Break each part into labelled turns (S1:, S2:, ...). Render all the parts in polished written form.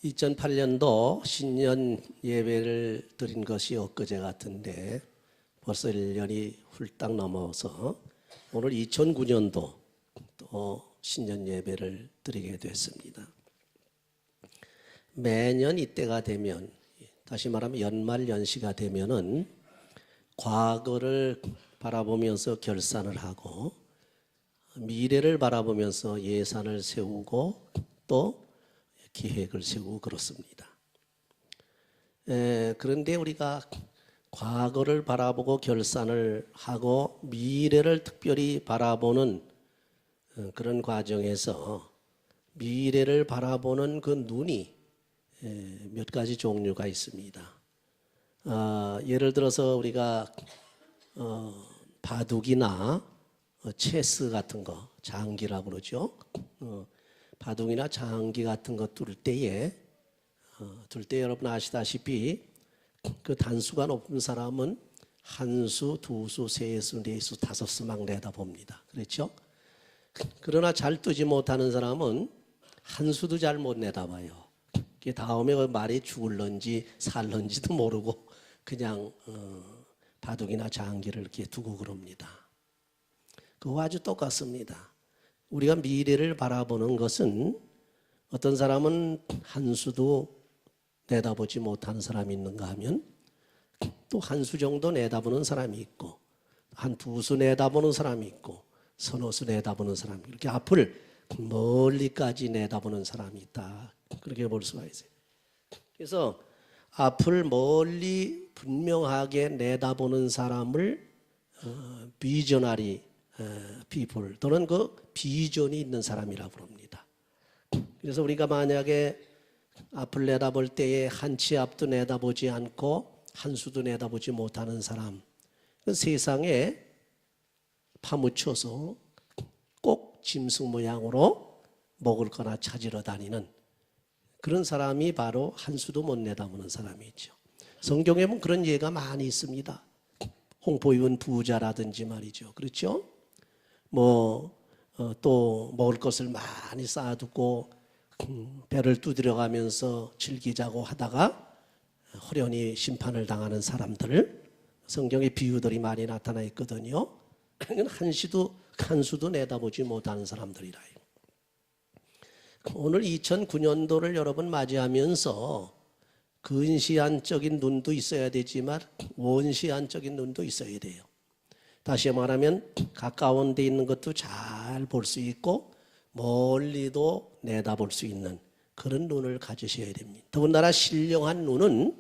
S1: 2008년도 신년 예배를 드린 것이 엊그제 같은데 벌써 1년이 훌딱 넘어서 오늘 2009년도 또 신년 예배를 드리게 됐습니다. 매년 이때가 되면, 다시 말하면 연말 연시가 되면은 과거를 바라보면서 결산을 하고 미래를 바라보면서 예산을 세우고 또 계획을 세우고 그렇습니다. 그런데 우리가 과거를 바라보고 결산을 하고 미래를 특별히 바라보는 그런 과정에서 미래를 바라보는 그 눈이 몇 가지 종류가 있습니다. 예를 들어서 우리가 바둑이나 체스 같은 거, 장기라고 그러죠. 바둑이나 장기 같은 거 둘 때에 여러분 아시다시피 그 단수가 높은 사람은 한 수, 두 수, 세 수, 네 수, 다섯 수 막 내다봅니다. 그렇죠? 그러나 잘 뜨지 못하는 사람은 한 수도 잘 못 내다봐요. 다음에 그 말이 죽을런지 살런지도 모르고 그냥 바둑이나 장기를 이렇게 두고 그럽니다. 그거 아주 똑같습니다. 우리가 미래를 바라보는 것은 어떤 사람은 한 수도 내다보지 못하는 사람이 있는가 하면 또 한 수 정도 내다보는 사람이 있고 한 두 수 내다보는 사람이 있고 서너 수 내다보는 사람이 이렇게 앞을 멀리까지 내다보는 사람이 있다. 그렇게 볼 수가 있어요. 그래서 앞을 멀리 분명하게 내다보는 사람을 비저너리 people 또는 그 비전이 있는 사람이라고 부릅니다. 그래서 우리가 만약에 앞을 내다볼 때에 한 치 앞도 내다보지 않고 한 수도 내다보지 못하는 사람, 세상에 파묻혀서 꼭 짐승 모양으로 먹을 거나 찾으러 다니는 그런 사람이 바로 한 수도 못 내다보는 사람이죠. 성경에 보면 그런 예가 많이 있습니다. 홍보위원 부자라든지 말이죠. 그렇죠? 또 먹을 것을 많이 쌓아두고 배를 두드려 가면서 즐기자고 하다가 호련히 심판을 당하는 사람들, 성경의 비유들이 많이 나타나 있거든요. 한 수도 내다보지 못하는 사람들이라. 오늘 2009년도를 여러분 맞이하면서 근시안적인 눈도 있어야 되지만 원시안적인 눈도 있어야 돼요. 다시 말하면 가까운 데 있는 것도 잘 볼 수 있고 멀리도 내다볼 수 있는 그런 눈을 가지셔야 됩니다. 더군다나 신령한 눈은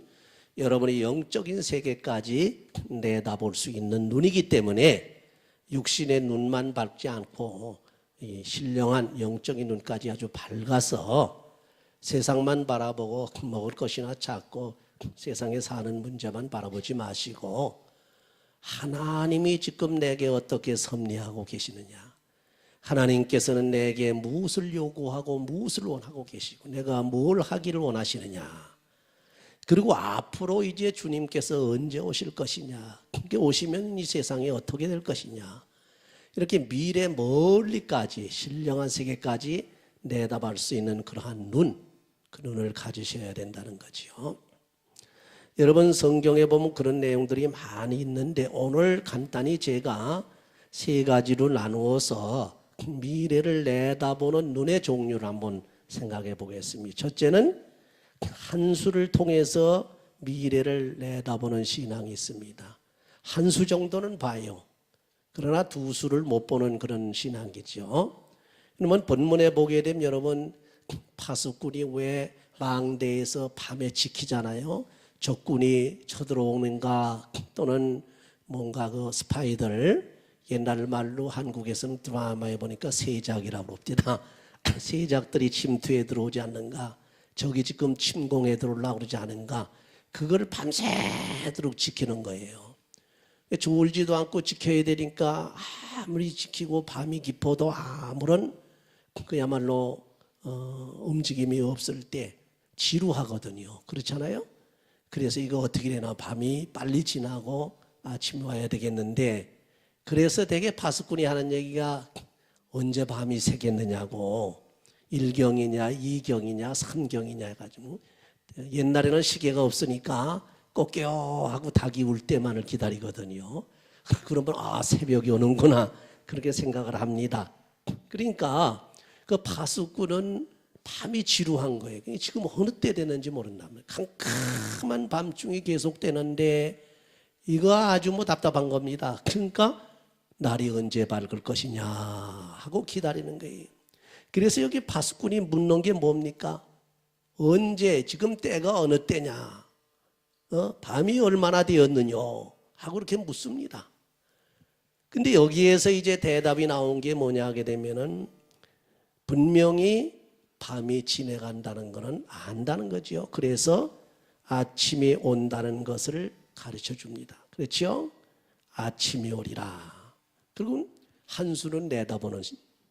S1: 여러분의 영적인 세계까지 내다볼 수 있는 눈이기 때문에 육신의 눈만 밝지 않고 이 신령한 영적인 눈까지 아주 밝아서 세상만 바라보고 먹을 것이나 찾고 세상에 사는 문제만 바라보지 마시고 하나님이 지금 내게 어떻게 섭리하고 계시느냐, 하나님께서는 내게 무엇을 요구하고 무엇을 원하고 계시고 내가 뭘 하기를 원하시느냐, 그리고 앞으로 이제 주님께서 언제 오실 것이냐, 오시면 이 세상이 어떻게 될 것이냐, 이렇게 미래 멀리까지 신령한 세계까지 내다볼 수 있는 그러한 눈, 그 눈을 가지셔야 된다는 거죠. 여러분 성경에 보면 그런 내용들이 많이 있는데 오늘 간단히 제가 세 가지로 나누어서 미래를 내다보는 눈의 종류를 한번 생각해 보겠습니다. 첫째는 한 수를 통해서 미래를 내다보는 신앙이 있습니다. 한 수 정도는 봐요. 그러나 두 수를 못 보는 그런 신앙이죠. 그러면 본문에 보게 되면 여러분 파수꾼이 왜 망대에서 밤에 지키잖아요. 적군이 쳐들어오는가 또는 뭔가 그 스파이들, 옛날 말로 한국에서는 드라마에 보니까 세작이라고 합니다. 세작들이 침투에 들어오지 않는가, 적이 지금 침공에 들어오려고 그러지 않은가, 그걸 밤새도록 지키는 거예요. 졸지도 않고 지켜야 되니까 아무리 지키고 밤이 깊어도 아무런 그야말로 움직임이 없을 때 지루하거든요. 그렇잖아요. 그래서 이거 어떻게 되나, 밤이 빨리 지나고 아침에 와야 되겠는데, 그래서 되게 파수꾼이 하는 얘기가 언제 밤이 새겠느냐고, 일경이냐, 이경이냐, 삼경이냐 해가지고 옛날에는 시계가 없으니까 꽃게요 하고 닭이 울 때만을 기다리거든요. 그러면 새벽이 오는구나 그렇게 생각을 합니다. 그러니까 그 파수꾼은 밤이 지루한 거예요. 지금 어느 때 되는지 모른단 말이에요. 캄캄한 밤중이 계속되는데 이거 아주 답답한 겁니다. 그러니까 날이 언제 밝을 것이냐 하고 기다리는 거예요. 그래서 여기 파수꾼이 묻는 게 뭡니까? 언제, 지금 때가 어느 때냐? 밤이 얼마나 되었느냐? 하고 그렇게 묻습니다. 근데 여기에서 이제 대답이 나온 게 뭐냐 하게 되면은 분명히 밤이 지나간다는 것은 안다는 거죠. 그래서 아침이 온다는 것을 가르쳐 줍니다. 그렇죠? 아침이 오리라. 그리고 한수는 내다보는,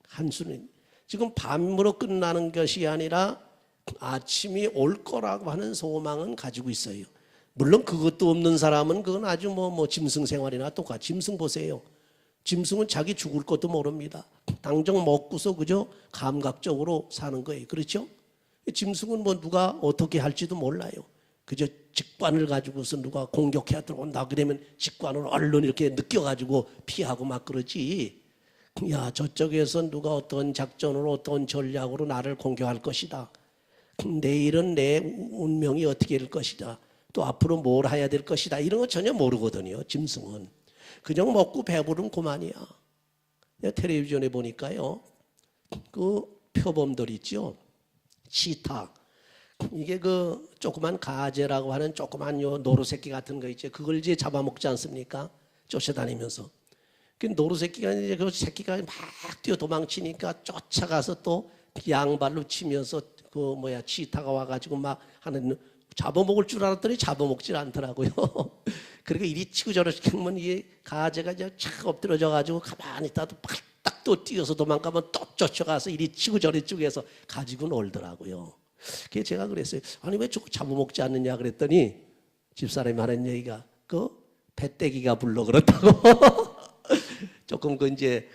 S1: 한수는 지금 밤으로 끝나는 것이 아니라 아침이 올 거라고 하는 소망은 가지고 있어요. 물론 그것도 없는 사람은 그건 아주 짐승 생활이나 똑같이. 짐승 보세요. 짐승은 자기 죽을 것도 모릅니다. 당장 먹고서 그저 감각적으로 사는 거예요. 그렇죠? 짐승은 누가 어떻게 할지도 몰라요. 그저 직관을 가지고서 누가 공격해 들어온다 그러면 직관을 얼른 이렇게 느껴가지고 피하고 막 그러지. 야, 저쪽에서 누가 어떤 작전으로 어떤 전략으로 나를 공격할 것이다. 내일은 내 운명이 어떻게 될 것이다. 또 앞으로 뭘 해야 될 것이다. 이런 거 전혀 모르거든요. 짐승은. 그냥 먹고 배부르면 그만이야. 텔레비전에 보니까요. 그 표범들 있죠. 치타. 이게 그 조그만 가재라고 하는 조그만 노루새끼 같은 거 있죠. 그걸 이제 잡아먹지 않습니까? 쫓아다니면서. 그 노루새끼가 이제 그 새끼가 막 뛰어 도망치니까 쫓아가서 또 양발로 치면서 치타가 와가지고 막 하는 잡아먹을 줄 알았더니 잡아먹질 않더라고요. 그러니까 이리 치고 저리 치면 이게 가재가 이제 착 엎드려져가지고 가만히 있다도 딱 또 뛰어서 도망가면 또 쫓아가서 이리 치고 저리 쪽에서 가지고 놀더라고요. 그래서 제가 그랬어요. 아니 왜 저거 잡아먹지 않느냐 그랬더니 집사람이 하는 얘기가 그 배때기가 불러 그렇다고. 조금 이제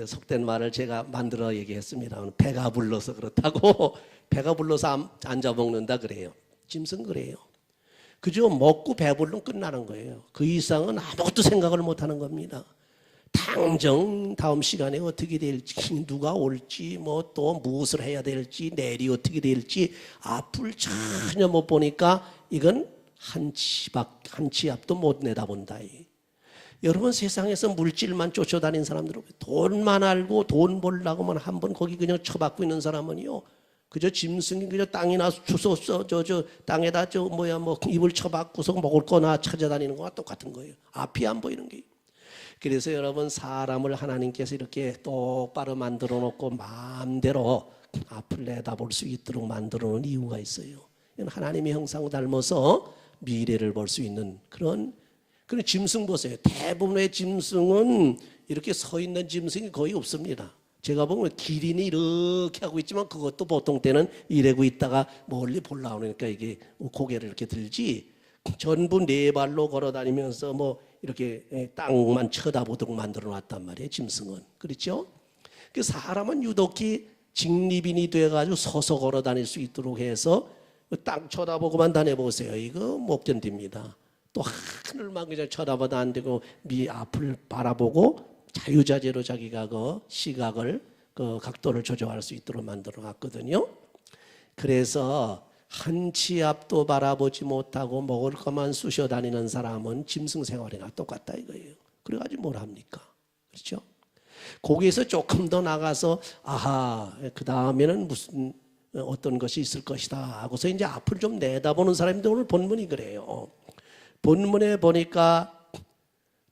S1: 속된 말을 제가 만들어 얘기했습니다. 배가 불러서 그렇다고. 배가 불러서 안 잡아먹는다 그래요. 짐승 그래요. 그저 먹고 배부르면 끝나는 거예요. 그 이상은 아무것도 생각을 못하는 겁니다. 당장 다음 시간에 어떻게 될지, 누가 올지, 또 무엇을 해야 될지, 내일이 어떻게 될지 앞을 전혀 못 보니까 이건 한 치 앞도 못 내다본다. 여러분 세상에서 물질만 쫓아다니는 사람들은 돈만 알고 돈 벌려고만 한번 거기 그냥 처박고 있는 사람은요. 그저 짐승이 그저 땅이나 주워서 저 땅에다 입을 쳐박고서 먹을 거나 찾아다니는 거와 똑같은 거예요. 앞이 안 보이는 게. 그래서 여러분 사람을 하나님께서 이렇게 똑바로 만들어 놓고 마음대로 앞을 내다볼 수 있도록 만들어 놓은 이유가 있어요. 하나님의 형상 닮아서 미래를 볼 수 있는 그런 짐승 보세요. 대부분의 짐승은 이렇게 서 있는 짐승이 거의 없습니다. 제가 보면 기린이 이렇게 하고 있지만 그것도 보통 때는 이러고 있다가 멀리 올라오니까 이게 고개를 이렇게 들지 전부 네 발로 걸어 다니면서 이렇게 땅만 쳐다보도록 만들어 놨단 말이에요. 짐승은. 그렇죠? 그 사람은 유독히 직립인이 돼가지고 서서 걸어 다닐 수 있도록 해서 땅 쳐다보고만 다녀보세요. 이거 못 견딥니다. 또 하늘만 그냥 쳐다봐도 안 되고 앞을 바라보고 자유자재로 자기가 그 시각을 그 각도를 조정할 수 있도록 만들어 놨거든요. 그래서 한 치 앞도 바라보지 못하고 먹을 것만 쑤셔 다니는 사람은 짐승 생활이나 똑같다 이거예요. 그래가지고 뭘 합니까? 그렇죠? 거기에서 조금 더 나가서 그 다음에는 무슨 어떤 것이 있을 것이다 하고서 이제 앞을 좀 내다보는 사람인데 오늘 본문이 그래요. 본문에 보니까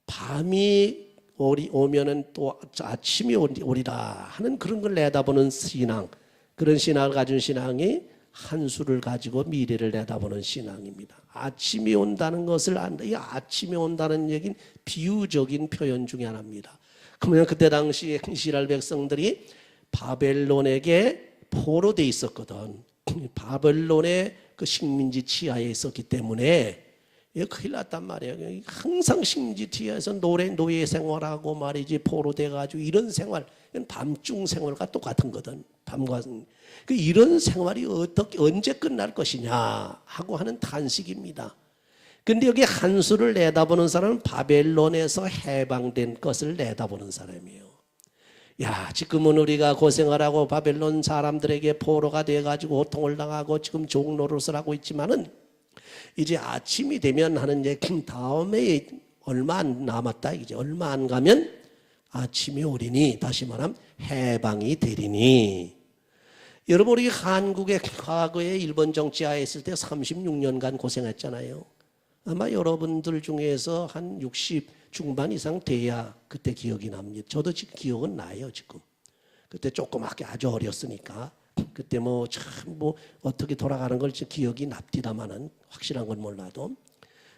S1: 밤이 오면은 또 아침이 오리라 하는 그런 걸 내다보는 신앙, 그런 신앙을 가진 신앙이 한수를 가지고 미래를 내다보는 신앙입니다. 아침이 온다는 것을 안다. 이 아침이 온다는 얘기는 비유적인 표현 중에 하나입니다. 그러면 그때 당시 이스라엘 백성들이 바벨론에게 포로돼 있었거든. 바벨론의 그 식민지 치하에 있었기 때문에 큰일 났단 말이에요. 항상 식민지 치하에서 노예 생활하고 말이지 포로돼가지고 이런 생활, 밤중 생활과 똑같은 거든. 밤과 이런 생활이 어떻게 언제 끝날 것이냐 하고 하는 탄식입니다. 근데 여기 한수를 내다보는 사람은 바벨론에서 해방된 것을 내다보는 사람이에요. 야, 지금은 우리가 고생을 하고 바벨론 사람들에게 포로가 돼가지고 고통을 당하고 지금 종노릇을 하고 있지만은 이제 아침이 되면 하는 얘기 다음에 얼마 안 남았다. 이제 얼마 안 가면 아침이 오리니, 다시 말하면 해방이 되리니. 여러분, 우리 한국의 과거에 일본 정치하에 있을 때 36년간 고생했잖아요. 아마 여러분들 중에서 한 60 중반 이상 돼야 그때 기억이 납니다. 저도 지금 기억은 나요, 지금. 그때 조그맣게 아주 어렸으니까. 그때 뭐 참 뭐 어떻게 돌아가는 걸 기억이 납디다마는 확실한 건 몰라도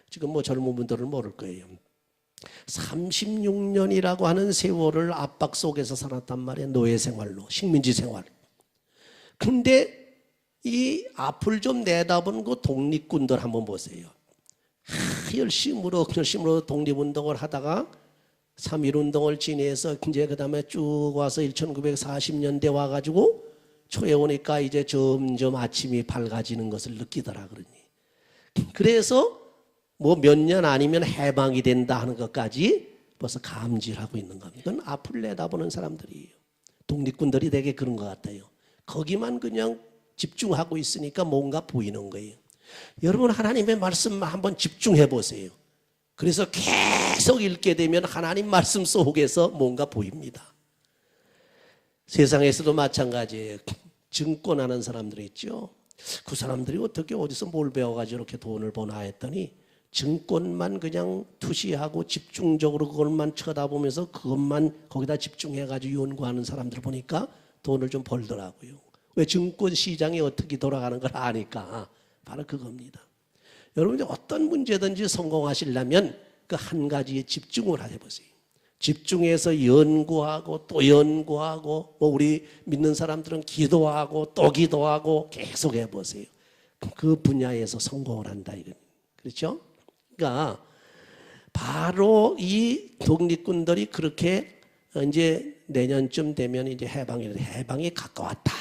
S1: 지금 뭐 젊은 분들은 모를 거예요. 36년이라고 하는 세월을 압박 속에서 살았단 말이에요. 노예 생활로, 식민지 생활. 근데 이 앞을 좀 내다보는 그 독립군들 한번 보세요. 열심으로 독립운동을 하다가 3.1운동을 지내서 이제 그 다음에 쭉 와서 1940년대 와가지고 초에 오니까 이제 점점 아침이 밝아지는 것을 느끼더라 그러니. 그래서 뭐 몇 년 아니면 해방이 된다 하는 것까지 벌써 감지하고 있는 겁니다. 그건 앞을 내다보는 사람들이에요. 독립군들이 되게 그런 것 같아요. 거기만 그냥 집중하고 있으니까 뭔가 보이는 거예요. 여러분, 하나님의 말씀 한번 집중해 보세요. 그래서 계속 읽게 되면 하나님 말씀 속에서 뭔가 보입니다. 세상에서도 마찬가지예요. 증권하는 사람들이 있죠. 그 사람들이 어떻게 어디서 뭘 배워가지고 이렇게 돈을 버나 했더니 증권만 그냥 투시하고 집중적으로 그것만 쳐다보면서 그것만 거기다 집중해가지고 연구하는 사람들 보니까 돈을 좀 벌더라고요. 왜? 증권 시장이 어떻게 돌아가는 걸 아니까. 바로 그겁니다. 여러분이 어떤 문제든지 성공하시려면 그 한 가지에 집중을 해보세요. 집중해서 연구하고 또 연구하고, 뭐 우리 믿는 사람들은 기도하고 또 기도하고 계속 해보세요. 그 분야에서 성공을 한다 이건. 그렇죠? 그러니까 바로 이 독립군들이 그렇게 이제 내년쯤 되면 이제 해방이 가까웠다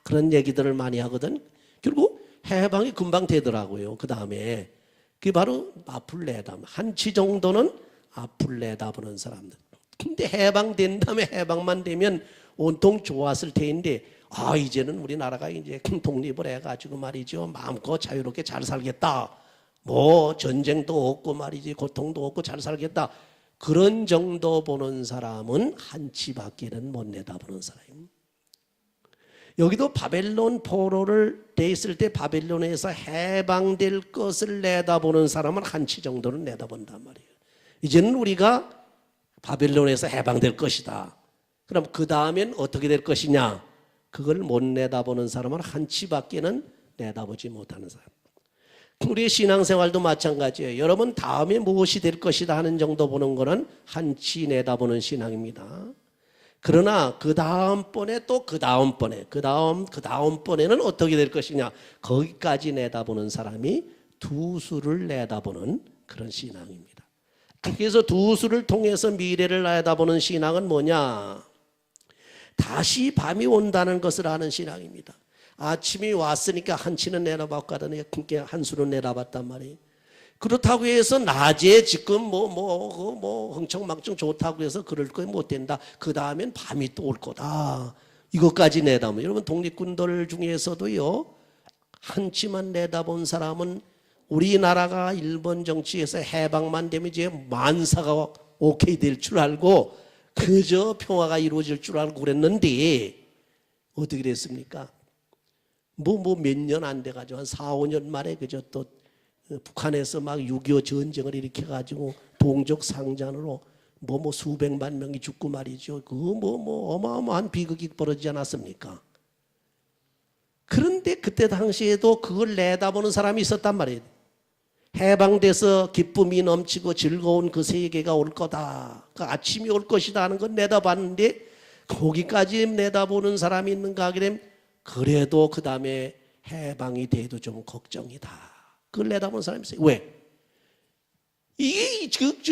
S1: 그런 얘기들을 많이 하거든. 결국 해방이 금방 되더라고요. 그 다음에 그게 바로 앞을 내다보는, 한치 정도는 앞을 내다보는 사람들. 근데 해방된 다음에 해방만 되면 온통 좋았을 테인데, 아 이제는 우리나라가 이제 독립을 해가지고 말이죠, 마음껏 자유롭게 잘 살겠다, 뭐 전쟁도 없고 말이지 고통도 없고 잘 살겠다, 그런 정도 보는 사람은 한치밖에는 못 내다보는 사람입니다. 여기도 바벨론 포로를 돼 있을 때 바벨론에서 해방될 것을 내다보는 사람은 한치 정도는 내다본단 말이에요. 이제는 우리가 바벨론에서 해방될 것이다. 그럼 그 다음엔 어떻게 될 것이냐? 그걸 못 내다보는 사람은 한치밖에는 내다보지 못하는 사람. 우리의 신앙생활도 마찬가지예요. 여러분 다음에 무엇이 될 것이다 하는 정도 보는 거는 한치 내다보는 신앙입니다. 그러나 그 다음번에 또 그 다음번에 그 다음번에는 어떻게 될 것이냐, 거기까지 내다보는 사람이 두 수를 내다보는 그런 신앙입니다. 그래서 두 수를 통해서 미래를 내다보는 신앙은 뭐냐? 다시 밤이 온다는 것을 아는 신앙입니다. 아침이 왔으니까 한치는 내다봤고 하더니 한 수는 내다봤단 말이에요. 그렇다고 해서 낮에 지금 흥청망청 좋다고 해서 그럴 거 못 된다. 그 다음엔 밤이 또 올 거다. 이것까지 내다보면, 여러분 독립군들 중에서도요, 한치만 내다본 사람은 우리나라가 일본 정치에서 해방만 되면 이제 만사가 오케이 될 줄 알고 그저 평화가 이루어질 줄 알고 그랬는데 어떻게 됐습니까? 몇 년 안 돼가지고 한 4, 5년 만에 그저 또 북한에서 막 6.25 전쟁을 일으켜가지고 동족 상잔으로 수백만 명이 죽고 말이죠. 어마어마한 비극이 벌어지지 않았습니까? 그런데 그때 당시에도 그걸 내다보는 사람이 있었단 말이에요. 해방돼서 기쁨이 넘치고 즐거운 그 세계가 올 거다, 그 아침이 올 것이다 하는 건 내다봤는데, 거기까지 내다보는 사람이 있는가 하면 그래도 그 다음에 해방이 돼도 좀 걱정이다. 그걸 내다보는 사람이 있어요. 왜? 이게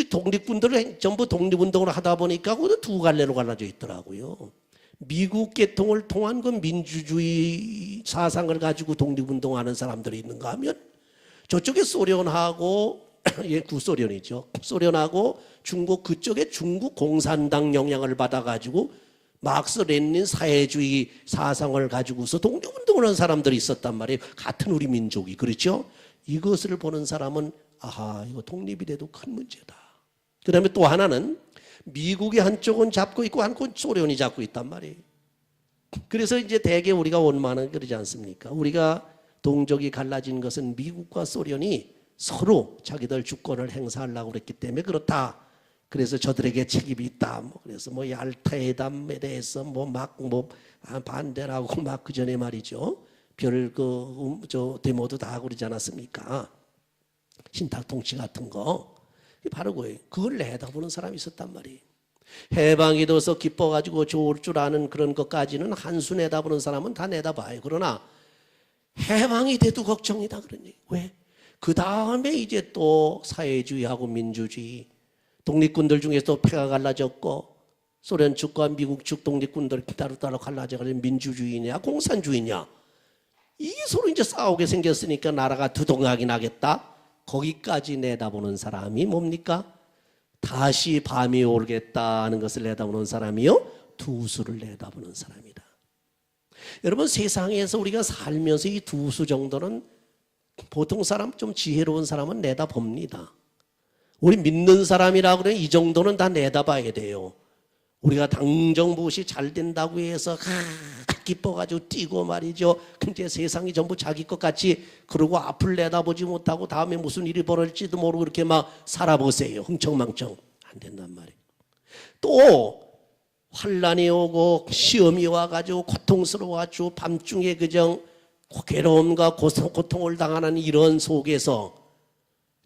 S1: 독립군들을 전부 독립운동을 하다 보니까 두 갈래로 갈라져 있더라고요. 미국 계통을 통한 그 민주주의 사상을 가지고 독립운동하는 사람들이 있는가 하면 저쪽에 소련하고 예, 구소련이죠. 소련하고 중국 그쪽에 중국 공산당 영향을 받아가지고 막스 레닌 사회주의 사상을 가지고서 독립운동을 하는 사람들이 있었단 말이에요. 같은 우리 민족이. 그렇죠? 이것을 보는 사람은 아하, 이거 독립이라도 큰 문제다. 그 다음에 또 하나는 미국의 한쪽은 잡고 있고 한쪽은 소련이 잡고 있단 말이에요. 그래서 이제 대개 우리가 원망은 그러지 않습니까? 우리가 동족이 갈라진 것은 미국과 소련이 서로 자기들 주권을 행사하려고 그랬기 때문에 그렇다. 그래서 저들에게 책임이 있다. 그래서 얄타회담에 대해서 반대라고 막 그 전에 말이죠. 데모도 다 하고 그러지 않았습니까? 신탁통치 같은 거. 바로 그거예요. 그걸 내다보는 사람이 있었단 말이에요. 해방이 돼서 기뻐가지고 좋을 줄 아는 그런 것까지는 한수 내다보는 사람은 다 내다봐요. 그러나 해방이 돼도 걱정이다 그러니 왜? 그 다음에 이제 또 사회주의하고 민주주의 독립군들 중에서 패가 갈라졌고 소련 측과 미국 측 독립군들 따로따로 갈라져가지고 민주주의냐 공산주의냐 이게 서로 이제 싸우게 생겼으니까 나라가 두동강이 나겠다. 거기까지 내다보는 사람이 뭡니까? 다시 밤이 오르겠다는 것을 내다보는 사람이요? 두수를 내다보는 사람이다. 여러분 세상에서 우리가 살면서 이 두수 정도는 보통 사람 좀 지혜로운 사람은 내다봅니다. 우리 믿는 사람이라 그러면 이 정도는 다 내다봐야 돼요. 우리가 당정 무엇이 잘 된다고 해서 기뻐가지고 뛰고 말이죠. 근데 세상이 전부 자기 것 같이 그러고 앞을 내다보지 못하고 다음에 무슨 일이 벌어질지도 모르고 그렇게 막 살아보세요. 흥청망청 안 된단 말이에요. 또 환란이 오고 시험이 와가지고 고통스러워가지고 밤중에 그저 괴로움과 고통을 당하는 이런 속에서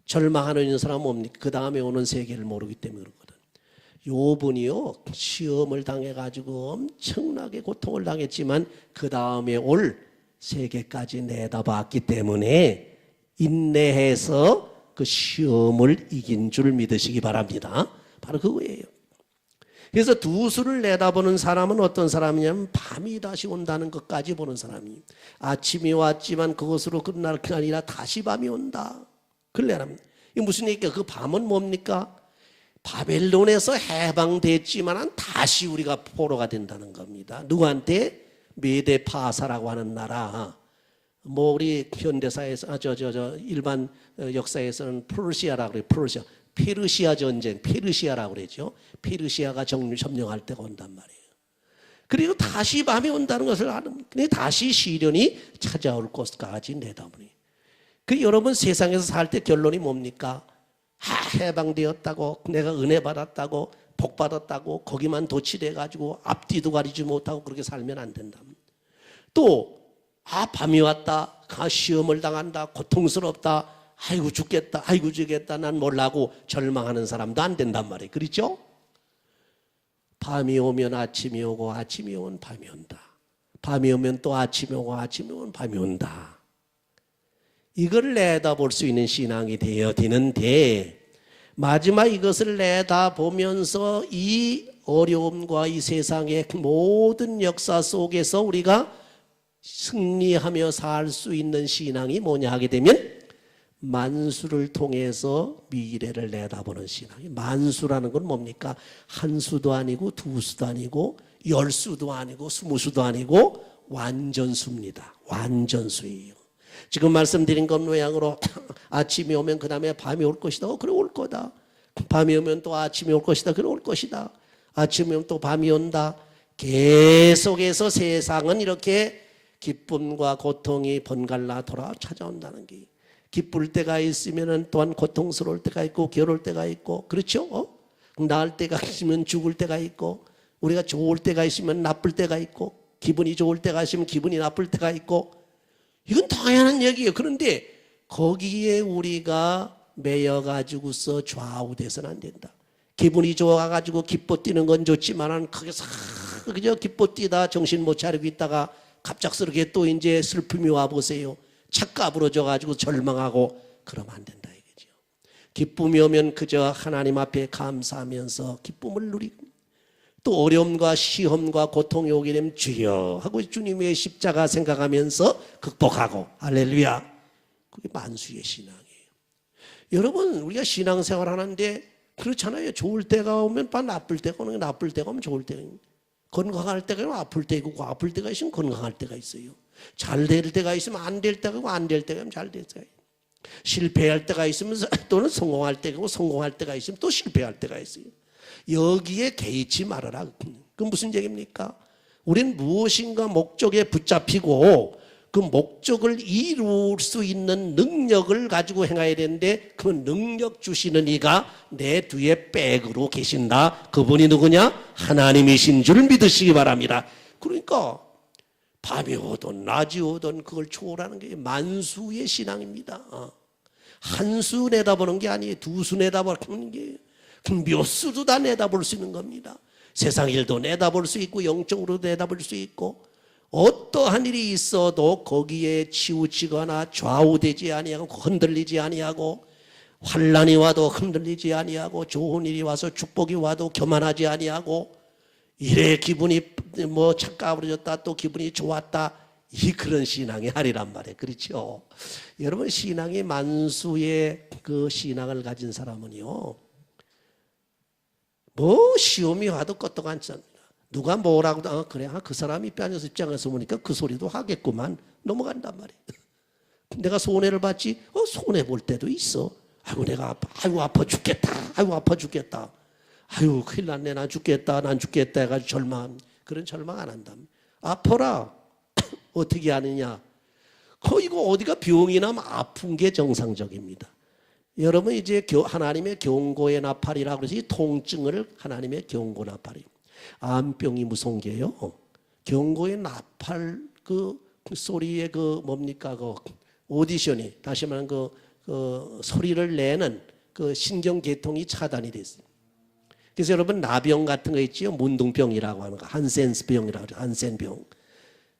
S1: 절망하는 사람은 뭡니까? 그 다음에 오는 세계를 모르기 때문에 그렇거든. 욥은요 시험을 당해가지고 엄청나게 고통을 당했지만 그 다음에 올 세계까지 내다봤기 때문에 인내해서 그 시험을 이긴 줄 믿으시기 바랍니다. 바로 그거예요. 그래서 두수를 내다보는 사람은 어떤 사람이냐면 밤이 다시 온다는 것까지 보는 사람이 아침이 왔지만 그것으로 끝날 게 아니라 다시 밤이 온다. 그래랍니다. 이게 무슨 얘기일까? 그 밤은 뭡니까? 바벨론에서 해방됐지만 다시 우리가 포로가 된다는 겁니다. 누구한테? 메데파사라고 하는 나라. 우리 현대사에서 일반 역사에서는 퍼시아라고 그래요. 퍼시아. 페르시아 전쟁, 페르시아라고 그러죠. 페르시아가 점령할 때가 온단 말이에요. 그리고 다시 밤이 온다는 것을 아는, 다시 시련이 찾아올 것까지 내다보니. 여러분 세상에서 살 때 결론이 뭡니까? 해방되었다고, 내가 은혜 받았다고, 복 받았다고, 거기만 도취돼가지고 앞뒤도 가리지 못하고 그렇게 살면 안 된다. 또, 밤이 왔다, 시험을 당한다, 고통스럽다, 아이고 죽겠다, 아이고 죽겠다, 난 몰라고 절망하는 사람도 안 된단 말이에요. 그렇죠? 밤이 오면 아침이 오고 아침이 오면 밤이 온다. 밤이 오면 또 아침이 오고 아침이 오면 밤이 온다. 이걸 내다볼 수 있는 신앙이 되어지는데 마지막 이것을 내다보면서 이 어려움과 이 세상의 모든 역사 속에서 우리가 승리하며 살 수 있는 신앙이 뭐냐 하게 되면 만수를 통해서 미래를 내다보는 신앙. 만수라는 건 뭡니까? 한 수도 아니고 두 수도 아니고 10수도 아니고 20수도 아니고 완전수입니다. 완전수예요. 지금 말씀드린 것 모양으로 아침이 오면 그 다음에 밤이 올 것이다. 그래 올 거다. 밤이 오면 또 아침이 올 것이다. 그래 올 것이다. 아침이 오면 또 밤이 온다. 계속해서 세상은 이렇게 기쁨과 고통이 번갈아 돌아 찾아온다는 게, 기쁠 때가 있으면 또한 고통스러울 때가 있고 괴로울 때가 있고, 그렇죠? 나을 때가 있으면 죽을 때가 있고, 우리가 좋을 때가 있으면 나쁠 때가 있고, 기분이 좋을 때가 있으면 기분이 나쁠 때가 있고, 이건 당연한 얘기예요. 그런데 거기에 우리가 매여가지고서 좌우돼서는 안 된다. 기분이 좋아가지고 기뻐 뛰는 건 좋지만은 거기서 그저 기뻐 뛰다 정신 못 차리고 있다가 갑작스럽게 또 이제 슬픔이 와보세요. 착각부러져가지고 절망하고 그러면 안 된다 이거죠. 기쁨이 오면 그저 하나님 앞에 감사하면서 기쁨을 누리고, 또 어려움과 시험과 고통이 오게 되면 주여 하고 주님의 십자가 생각하면서 극복하고 할렐루야. 그게 만수의 신앙이에요. 여러분 우리가 신앙생활 하는데 그렇잖아요. 좋을 때가 오면 나쁠 때가 오는 게 나쁠 때가 오면 좋을 때가 건강할 때가 있으면 아플 때가 있고 아플 때가 있으면 건강할 때가 있어요. 잘 될 때가 있으면 안 될 때가 있고 안 될 때가 있으면 잘 될 때가 있어요. 실패할 때가 있으면 또는 성공할 때가 있고 성공할 때가 있으면 또 실패할 때가 있어요. 여기에 개의치 말아라. 그건 무슨 얘기입니까? 우리는 무엇인가 목적에 붙잡히고 그 목적을 이룰 수 있는 능력을 가지고 행해야 되는데 그 능력 주시는 이가 내 뒤에 백으로 계신다. 그분이 누구냐? 하나님이신 줄 믿으시기 바랍니다. 그러니까 밤이 오든 낮이 오든 그걸 초월하는 게 만수의 신앙입니다. 한 수 내다보는 게 아니에요. 두 수 내다보는 게 몇 수도 다 내다볼 수 있는 겁니다. 세상 일도 내다볼 수 있고 영적으로 내다볼 수 있고 어떠한 일이 있어도 거기에 치우치거나 좌우되지 아니하고 흔들리지 아니하고 환난이 와도 흔들리지 아니하고 좋은 일이 와서 축복이 와도 교만하지 아니하고 이래 기분이 뭐 착가부러졌다 또 기분이 좋았다 이 그런 신앙이 아니란 말이에요. 그렇죠? 여러분 신앙이 만수의 그 신앙을 가진 사람은요 뭐 시험이 와도 껐떡 않잖아요. 누가 뭐라고 그래 그 사람이 뼈아서 입장에서 보니까 그 소리도 하겠구만 넘어간단 말이에요. 내가 손해를 봤지 손해 볼 때도 있어. 아이고 내가 아파 죽겠다. 아이고 아파 죽겠다. 아유 큰일 났네 난 죽겠다 해가지고 절망 그런 절망 안 한다. 아파라 어떻게 하느냐. 이거 어디가 병이 나면 아픈 게 정상적입니다. 여러분 이제 하나님의 경고의 나팔이라고 그래서 이 통증을 하나님의 경고 나팔이 암병이 무서운 게요. 경고의 나팔 그 소리의 그 뭡니까 그 오디션이 다시 말하면 그 소리를 내는 그 신경계통이 차단이 됐어요. 그래서 여러분 나병 같은 거 있지요. 문둥병이라고 하는 거 한센스병이라고 하죠. 한센병.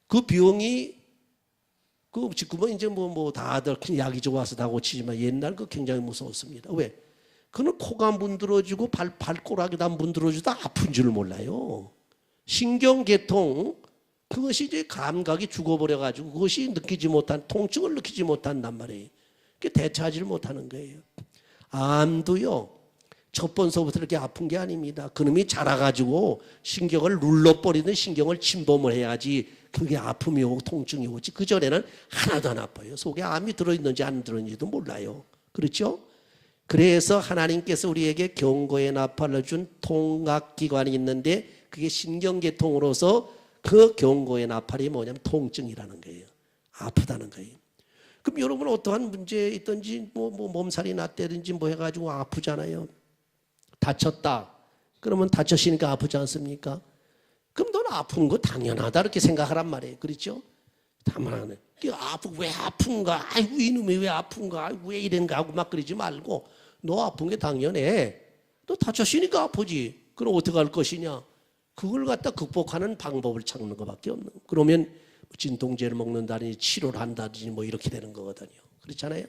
S1: 그 병이 지금은 이제 뭐 다들 약이 좋아서 다 고치지만 옛날 그 굉장히 무서웠습니다. 왜? 그는 코가 문드러지고 발꼬락이 다 문드러지도 아픈 줄 몰라요. 신경계통 그것이 이제 감각이 죽어버려가지고 그것이 느끼지 못한 통증을 느끼지 못한단 말이에요. 그게 대처하지를 못하는 거예요. 암도요. 첫 번서부터 이렇게 아픈 게 아닙니다. 그놈이 자라가지고 신경을 눌러버리는 신경을 침범을 해야지 그게 아픔이 오고 통증이 오지. 그전에는 하나도 안 아파요. 속에 암이 들어있는지 안 들어있는지도 몰라요. 그렇죠? 그래서 하나님께서 우리에게 경고의 나팔을 준 통각기관이 있는데 그게 신경계통으로서 그 경고의 나팔이 뭐냐면 통증이라는 거예요. 아프다는 거예요. 그럼 여러분 어떠한 문제 있든지 뭐 몸살이 났다든지 뭐 해가지고 아프잖아요. 다쳤다. 그러면 다쳤으니까 아프지 않습니까? 그럼 넌 아픈 거 당연하다 이렇게 생각하란 말이에요. 그렇죠? 다만 왜 아픈가? 아이고 이놈이 왜 아픈가? 아이고 왜 이런가 하고 막 그러지 말고 너 아픈 게 당연해. 너 다쳤으니까 아프지. 그럼 어떻게 할 것이냐? 그걸 갖다 극복하는 방법을 찾는 것밖에 없는. 그러면 진통제를 먹는다든지 치료를 한다든지 뭐 이렇게 되는 거거든요. 그렇잖아요?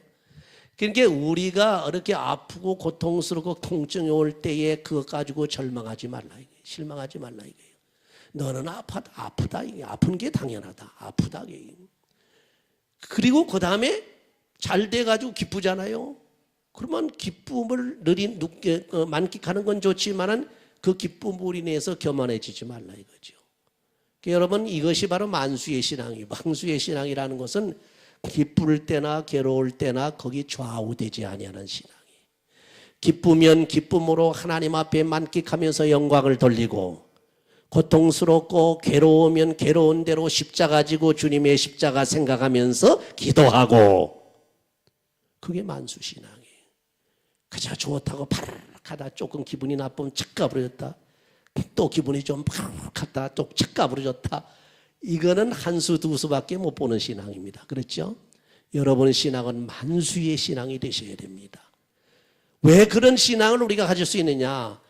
S1: 그러니까 우리가 이렇게 아프고 고통스럽고 통증이 올 때에 그것 가지고 절망하지 말라 이거예요. 실망하지 말라 이거예요. 너는 아프다 이게 아픈 게 당연하다. 아프다 이게. 그리고 그 다음에 잘 돼가지고 기쁘잖아요. 그러면 기쁨을 만끽하는 건 좋지만은 그 기쁨으로 인해서 교만해지지 말라 이거죠. 그러니까 여러분 이것이 바로 만수의 신앙이에요. 만수의 신앙이라는 것은 기쁠 때나 괴로울 때나 거기 좌우되지 아니하는 신앙이. 기쁘면 기쁨으로 하나님 앞에 만끽하면서 영광을 돌리고 고통스럽고 괴로우면 괴로운 대로 십자가 지고 주님의 십자가 생각하면서 기도하고 그게 만수신앙이에요. 그저 좋다고 파락하다 조금 기분이 나쁘면 착 가버렸다. 또 기분이 좀 파락하다 또 착 가버렸다. 이거는 한 수 두 수밖에 못 보는 신앙입니다. 그렇죠? 여러분의 신앙은 만수의 신앙이 되셔야 됩니다. 왜 그런 신앙을 우리가 가질 수 있느냐?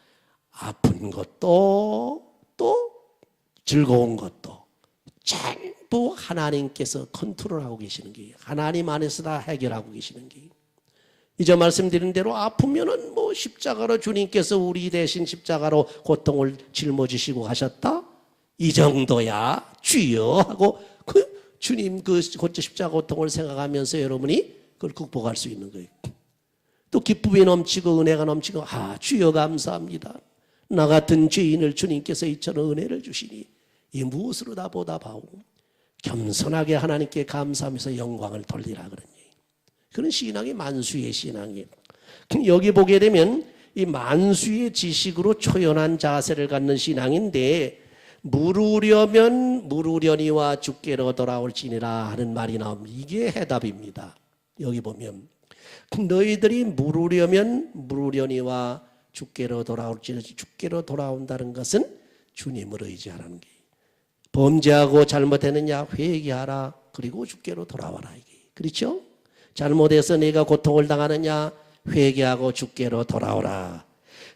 S1: 아픈 것도 또 즐거운 것도 전부 하나님께서 컨트롤하고 계시는 게 하나님 안에서 다 해결하고 계시는 게 이제 말씀드린 대로 아프면은 뭐 십자가로 주님께서 우리 대신 십자가로 고통을 짊어지시고 가셨다? 이 정도야 주여 하고 그 주님 그 십자가 고통을 생각하면서 여러분이 그걸 극복할 수 있는 거예요. 또 기쁨이 넘치고 은혜가 넘치고 주여 감사합니다. 나 같은 죄인을 주님께서 이처럼 은혜를 주시니 이 무엇으로 다 보답하고 겸손하게 하나님께 감사하면서 영광을 돌리라 그런 얘기. 그런 신앙이 만수의 신앙이에요. 여기 보게 되면 이 만수의 지식으로 초연한 자세를 갖는 신앙인데 물으려면 물으려니와 주께로 돌아올지니라 하는 말이 나옵니다. 이게 해답입니다. 여기 보면 너희들이 물으려면 물으려니와 주께로 돌아올지니라. 주께로 돌아온다는 것은 주님을 의지하라는 게 범죄하고 잘못했느냐 회개하라. 그리고 주께로 돌아와라. 이게 그렇죠? 잘못해서 내가 고통을 당하느냐 회개하고 주께로 돌아오라.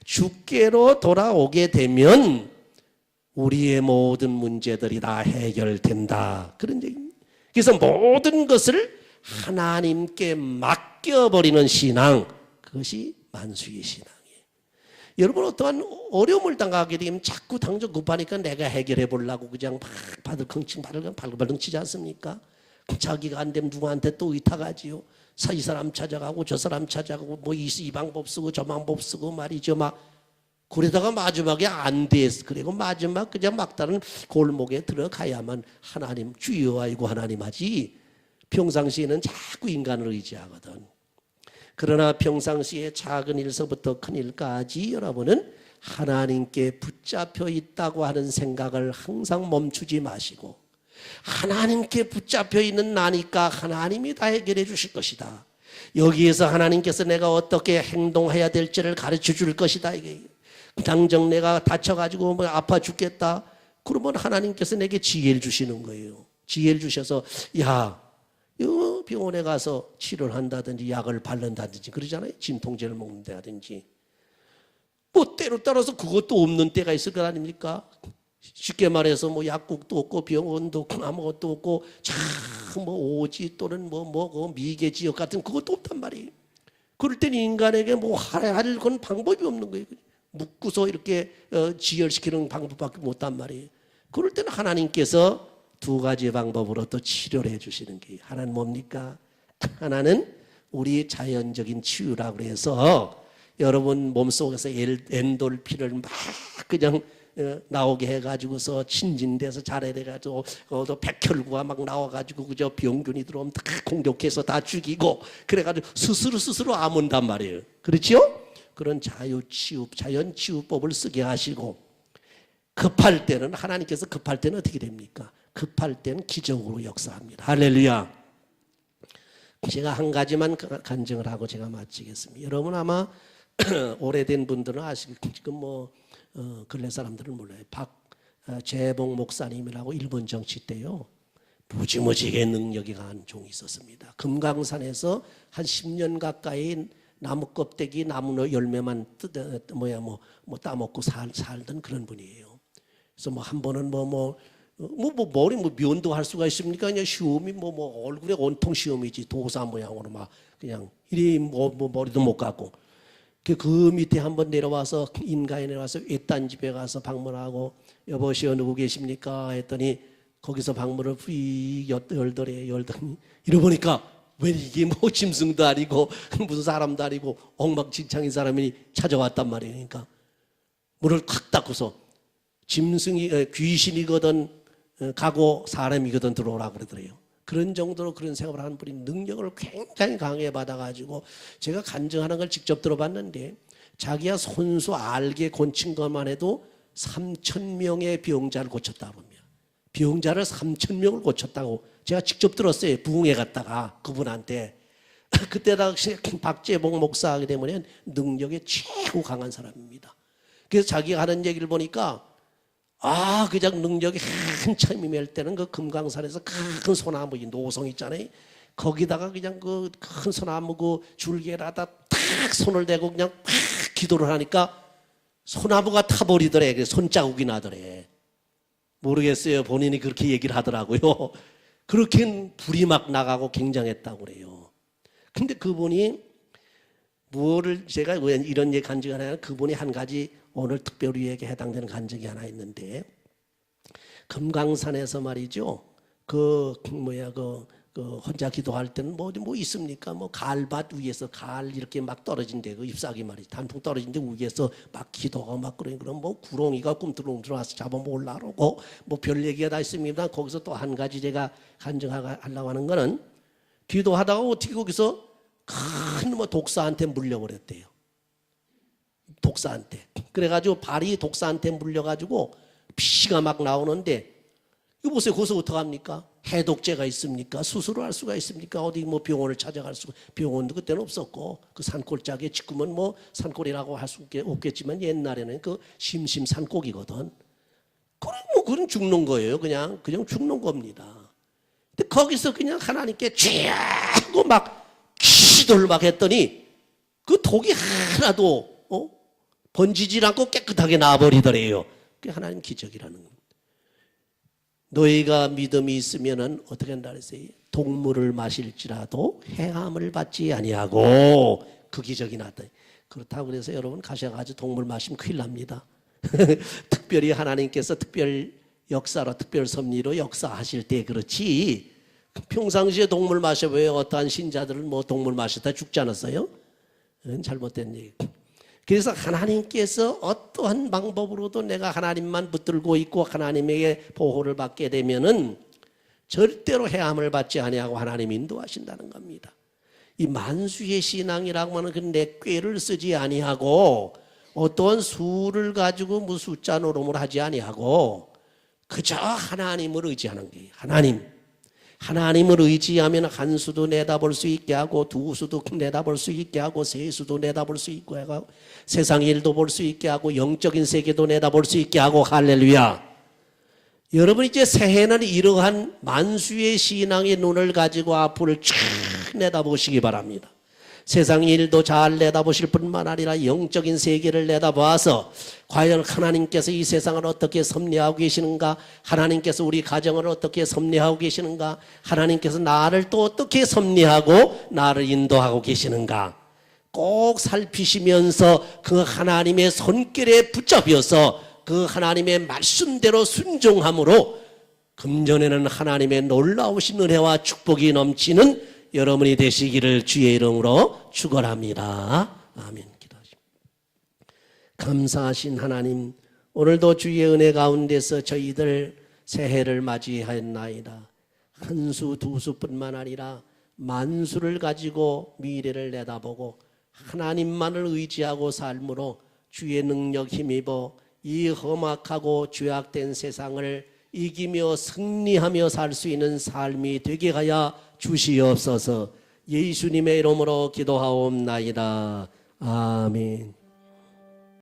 S1: 주께로 돌아오게 되면 우리의 모든 문제들이 다 해결된다. 그런 얘기입니다. 그래서 모든 것을 하나님께 맡겨버리는 신앙, 그것이 만수의 신앙이에요. 여러분 어떠한 어려움을 당하게 되면 자꾸 당장 급하니까 내가 해결해 보려고 그냥 막 발글발글 치지 않습니까? 자기가 안 되면 누구한테 또 의탁하지요. 이 사람 찾아가고 저 사람 찾아가고 뭐 이 방법 쓰고 저 방법 쓰고 말이죠. 막 그러다가 마지막에 안 됐어. 그리고 마지막 그냥 막다른 골목에 들어가야만 하나님 주여 아이고 하나님 하지. 평상시에는 자꾸 인간을 의지하거든. 그러나 평상시에 작은 일서부터 큰 일까지 여러분은 하나님께 붙잡혀 있다고 하는 생각을 항상 멈추지 마시고 하나님께 붙잡혀 있는 나니까 하나님이 다 해결해 주실 것이다. 여기에서 하나님께서 내가 어떻게 행동해야 될지를 가르쳐 줄 것이다. 이게 당장 내가 다쳐가지고 뭐 아파 죽겠다. 그러면 하나님께서 내게 지혜를 주시는 거예요. 지혜를 주셔서 야, 이 병원에 가서 치료를 한다든지 약을 바른다든지 그러잖아요. 진통제를 먹는다든지 뭐 때로 따라서 그것도 없는 때가 있을 거 아닙니까? 쉽게 말해서 뭐 약국도 없고 병원도 없고 아무것도 없고 참 뭐 오지 또는 뭐 미개 지역 같은 그것도 없단 말이에요. 그럴 때는 인간에게 뭐 할 건 방법이 없는 거예요. 묶고서 이렇게 지혈시키는 방법밖에 못한 말이에요. 그럴 때는 하나님께서 두 가지 방법으로 또 치료를 해주시는 게 하나는 뭡니까? 하나는 우리 자연적인 치유라고 해서 여러분 몸속에서 엔돌핀을 막 그냥 나오게 해가지고서 친진돼서 잘해가지고 또 백혈구가 막 나와가지고 그저 병균이 들어오면 다 공격해서 다 죽이고 그래가지고 스스로 아문단 말이에요. 그렇죠? 그런 자연치유법을 쓰게 하시고 급할 때는 하나님께서 급할 때는 어떻게 됩니까? 급할 때는 기적으로 역사합니다. 할렐루야. 제가 한 가지만 간증을 하고 제가 마치겠습니다. 여러분 아마 오래된 분들은 아시겠고 지금 근래 사람들은 몰라요. 박재봉 목사님이라고 일본 정치 때요. 무지무지하게 능력이 강한 종이 있었습니다. 금강산에서 한 10년 가까이 나무 껍데기 나무 열매만 따먹고 살던 그런 분이에요. 그래서 한 번은 머리 면도 할 수가 있습니까? 그냥 시험이 얼굴에 온통 시험이지 도사 모양으로 막 그냥 이리 머리도 못 감고 그 밑에 한번 내려와서 인가에 내려와서 외딴 집에 가서 방문하고 여보시오 누구 계십니까? 했더니 거기서 방문을 휙 열더니 이러보니까 왜 이게 짐승도 아니고 무슨 사람도 아니고 엉망진창인 사람이 찾아왔단 말이에요. 그러니까 문을 콱 닫고서 귀신이거든 가고 사람이거든 들어오라 그러더래요. 그런 정도로 그런 생각을 하는 분이 능력을 굉장히 강하게 받아가지고 제가 간증하는 걸 직접 들어봤는데 자기가 손수 알게 고친 것만 해도 3,000명의 병자를 고쳤다고 합니다. 병자를 3,000명을 고쳤다고 제가 직접 들었어요. 부흥회 갔다가 그분한테. 그때 당시 박재봉 목사하기 때문에 능력이 최고 강한 사람입니다. 그래서 자기가 하는 얘기를 보니까 그냥 능력이 한참 임할 때는 그 금강산에서 큰 소나무 노송 있잖아요. 거기다가 그냥 그 큰 소나무 그 줄기에다가 탁 손을 대고 그냥 팍 기도를 하니까 소나무가 타버리더래. 손자국이 나더래. 모르겠어요. 본인이 그렇게 얘기를 하더라고요. 그렇게 불이 막 나가고 굉장했다고 그래요. 근데 그분이 뭐를 제가 왜 이런 얘기 간증이 하냐, 그분이 한 가지 오늘 특별히에게 해당되는 간증이 하나 있는데, 금강산에서 말이죠. 그 혼자 기도할 때는 뭐 있습니까? 뭐 갈밭 위에서 갈 이렇게 막 떨어진대. 그 잎사귀 말이지. 단풍 떨어진데 위에서 막 기도가 막 그럼 뭐 구렁이가 꿈틀꿈틀 와서 잡아먹으려고 뭐 별 얘기가 다 있습니다. 거기서 또 한 가지 제가 간증하려고 하는 거는, 기도하다가 어떻게 거기서 큰 뭐 독사한테 물려버렸대요. 독사한테. 그래가지고 발이 독사한테 물려가지고 피가 막 나오는데, 이거 보세요. 거기서 어떡합니까? 해독제가 있습니까? 수술을 할 수가 있습니까? 어디 뭐 병원을 찾아갈 수가, 병원도 그때는 없었고, 그 산골짜기에 지금은 뭐 산골이라고 할 수 없겠지만 옛날에는 그 심심산골이거든. 그건 죽는 거예요. 그냥 죽는 겁니다. 근데 거기서 그냥 하나님께 쥐하고 막 기도를 막 했더니 그 독이 하나도 번지질 않고 깨끗하게 나와버리더래요. 그게 하나님 기적이라는 겁니다. 너희가 믿음이 있으면은 어떻게 한다 그랬어요? 독물을 마실지라도 해함을 받지 아니하고, 그 기적이 나왔다. 그렇다고 그래서 여러분 가셔가지고 독물 마시면 큰일 납니다. 특별히 하나님께서 특별 역사로, 특별 섭리로 역사하실 때 그렇지, 평상시에 독물 마셔봐요. 어떠한 신자들은 뭐 독물 마시다 죽지 않았어요? 그건 잘못된 얘기. 그래서 하나님께서 어떠한 방법으로도 내가 하나님만 붙들고 있고 하나님에게 보호를 받게 되면은 절대로 해함을 받지 아니하고 하나님 인도하신다는 겁니다. 이 만수의 신앙이라고 하는 그 내 꾀를 쓰지 아니하고, 어떠한 수를 가지고 뭐 숫자 노름을 하지 아니하고, 그저 하나님을 의지하는 거예요. 하나님을 의지하면 한 수도 내다볼 수 있게 하고, 두 수도 내다볼 수 있게 하고, 세 수도 내다볼 수 있게 하고, 세상 일도 볼 수 있게 하고, 영적인 세계도 내다볼 수 있게 하고. 할렐루야. 여러분 이제 새해는 이러한 만수의 신앙의 눈을 가지고 앞을 쫙 내다보시기 바랍니다. 세상 일도 잘 내다보실 뿐만 아니라 영적인 세계를 내다봐서 과연 하나님께서 이 세상을 어떻게 섭리하고 계시는가, 하나님께서 우리 가정을 어떻게 섭리하고 계시는가, 하나님께서 나를 또 어떻게 섭리하고 나를 인도하고 계시는가 꼭 살피시면서 그 하나님의 손길에 붙잡혀서 그 하나님의 말씀대로 순종함으로 금전에는 하나님의 놀라우신 은혜와 축복이 넘치는 여러분이 되시기를 주의 이름으로 축원합니다. 아멘. 기도하십니다. 감사하신 하나님, 오늘도 주의 은혜 가운데서 저희들 새해를 맞이하였나이다. 한 수, 두 수뿐만 아니라 만수를 가지고 미래를 내다보고 하나님만을 의지하고 삶으로 주의 능력 힘입어 이 험악하고 죄악된 세상을 이기며 승리하며 살 수 있는 삶이 되게 하여 주시옵소서. 예수님의 이름으로 기도하옵나이다. 아멘.